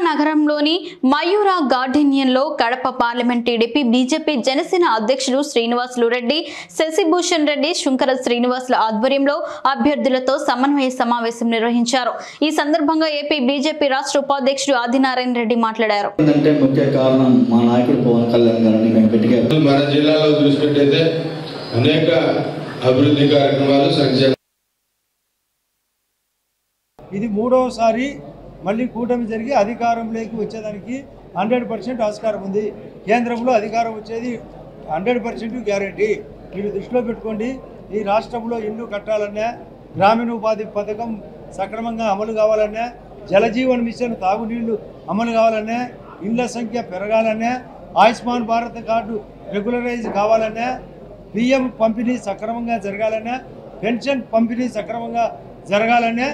నగరంలోని మయూరా గార్డెనియన్లో Kadapa parliament TDP BJP Janasena అధ్యక్షుడు శ్రీనివాసులు రెడ్డి, శశిభూషణ్ రెడ్డి, శుంకర శ్రీనివాసుల ఆధ్వర్యంలో అభ్యర్థులతో సమన్వయ సమావేశం నిర్వహించారు. ఈ సందర్భంగా ఏపీ బీజేపీ రాష్ట్ర ఉపాధ్యక్షుడు ఆదినారాయణ రెడ్డి మాట్లాడారు. ముఖ్య కారణం మా నాయకుడు పవన్ కళ్యాణ్ గారిని మేము గట్టిగా మన జిల్లాలో చూసినట్టయితే అనేక అభివృద్ధి కార్యక్రమాలు సంక్షేమ ఇది మూడోసారి మళ్ళీ కూటమి జరిగి అధికారంలోకి వచ్చేదానికి 100% ఆస్కారం ఉంది. కేంద్రంలో అధికారం వచ్చేది 100% గ్యారెంటీ. మీరు దృష్టిలో పెట్టుకోండి. ఈ రాష్ట్రంలో ఇల్లు కట్టాలన్నా, గ్రామీణ ఉపాధి పథకం సక్రమంగా అమలు కావాలన్నా, జలజీవన్ మిషన్ తాగునీళ్లు అమలు కావాలన్నా, ఇళ్ల సంఖ్య పెరగాలన్నా, ఆయుష్మాన్ భారత్ కార్డు రెగ్యులరైజ్ కావాలన్నా, బియ్యం పంపిణీ సక్రమంగా జరగాలన్నా, పెన్షన్ పంపిణీ సక్రమంగా జరగాలన్నా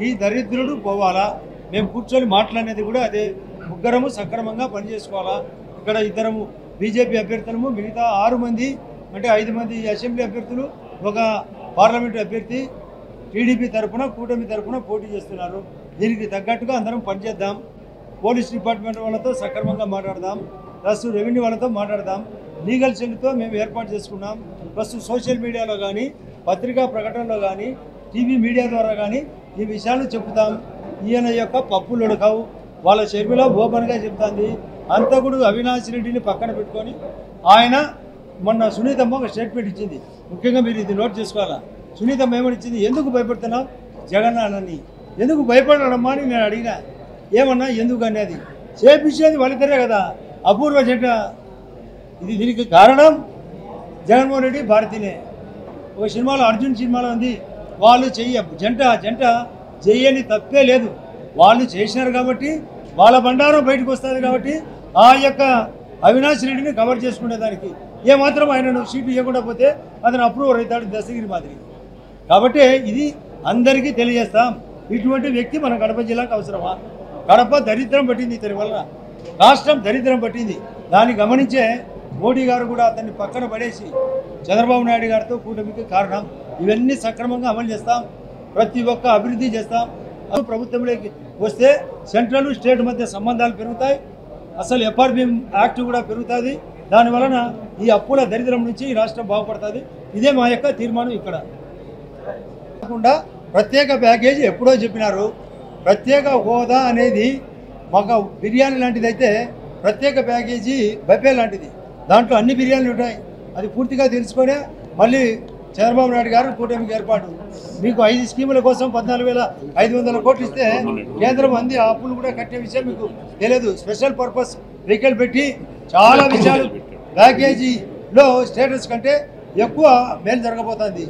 ఈ దరిద్రుడు పోవాలా. మేము కూర్చొని మాట్లాడేది కూడా అదే. ముగ్గురము సక్రమంగా పనిచేసుకోవాలా. ఇక్కడ ఇద్దరము బీజేపీ అభ్యర్థులము, మిగతా 6 మంది అంటే 5 మంది అసెంబ్లీ అభ్యర్థులు, ఒక పార్లమెంటు అభ్యర్థి టీడీపీ తరఫున కూటమి తరఫున పోటీ చేస్తున్నారు. దీనికి తగ్గట్టుగా అందరం పనిచేద్దాం. పోలీస్ డిపార్ట్మెంట్ వాళ్ళతో సక్రమంగా మాట్లాడదాం, ప్లస్ రెవెన్యూ వాళ్ళతో మాట్లాడదాం. లీగల్ సెల్తో మేము ఏర్పాటు చేసుకున్నాం. ప్లస్ సోషల్ మీడియాలో కానీ, పత్రికా ప్రకటనలో కానీ, టీవీ మీడియా ద్వారా కానీ ఈ విషయాలు చెప్తాం. ఈయన యొక్క పప్పులు ఉడకవు, వాళ్ళ షర్మిలో ఓపెన్గా చెప్తుంది. అంతకుడు అవినాష్ రెడ్డిని పక్కన పెట్టుకొని ఆయన మొన్న సునీతమ్మ ఒక స్టేట్మెంట్ ఇచ్చింది. ముఖ్యంగా మీరు ఇది నోట్ చేసుకోవాలా. సునీతమ్మ ఏమని ఇచ్చింది? ఎందుకు భయపడుతున్నావు జగన్నాథని, ఎందుకు భయపడడమ్మా అని నేను అడిగినా. ఏమన్నా ఎందుకు అనేది చేపించేది వాళ్ళిద్దరే కదా, అపూర్వ జంట. ఇది దీనికి కారణం జగన్మోహన్ రెడ్డి భారతీనే. ఒక సినిమాలో అర్జున్ సినిమాలో ఉంది, వాళ్ళు జంట చెయ్యని తప్పే లేదు. వాళ్ళు చేసినారు కాబట్టి వాళ్ళ బండారం బయటకు వస్తుంది. కాబట్టి ఆ యొక్క అవినాష్ రెడ్డిని కవర్ చేసుకునేదానికి ఏమాత్రం ఆయనను సీటు ఇవ్వకుండా పోతే అతను అప్రూవర్ అవుతాడు దశగిరి మాదిరి. కాబట్టి ఇది అందరికీ తెలియజేస్తాం. ఇటువంటి వ్యక్తి మన కడప జిల్లాకు అవసరమా? కడప దరిద్రం పట్టింది ఇతని వల్ల, రాష్ట్రం దరిద్రం పట్టింది. దాన్ని గమనించే మోడీ గారు కూడా అతన్ని పక్కన పడేసి చంద్రబాబు నాయుడు గారితో కూటమికి కారణం. ఇవన్నీ సక్రమంగా అమలు చేస్తాం, ప్రతి ఒక్క అభివృద్ధి చేస్తాం. ప్రభుత్వంలోకి వస్తే సెంట్రల్ స్టేట్ మధ్య సంబంధాలు పెరుగుతాయి. అసలు ఎఫ్ఆర్బిఎం యాక్ట్ కూడా పెరుగుతుంది. దానివలన ఈ అప్పుల దరిద్రం నుంచి ఈ రాష్ట్రం బాగుపడుతుంది. ఇదే మా యొక్క తీర్మానం. ఇక్కడ కాకుండా ప్రత్యేక ప్యాకేజీ ఎప్పుడో చెప్పినారు. ప్రత్యేక హోదా అనేది మాకు బిర్యానీ లాంటిది అయితే, ప్రత్యేక ప్యాకేజీ బఫే లాంటిది. దాంట్లో అన్ని బిర్యానీలు ఉంటాయి. అది పూర్తిగా తెలుసుకొని మళ్ళీ చంద్రబాబు నాయుడు గారు కూటమికి ఏర్పాటు. మీకు 5 స్కీముల కోసం 14,500 కోట్లు ఇస్తే కేంద్రం అంది ఆ అప్పులు కూడా కట్టే విషయం మీకు తెలియదు. స్పెషల్ పర్పస్ వెహికల్ పెట్టి చాలా విషయాలు ప్యాకేజీలో స్టేటస్ కంటే ఎక్కువ మేలు జరగబోతుంది.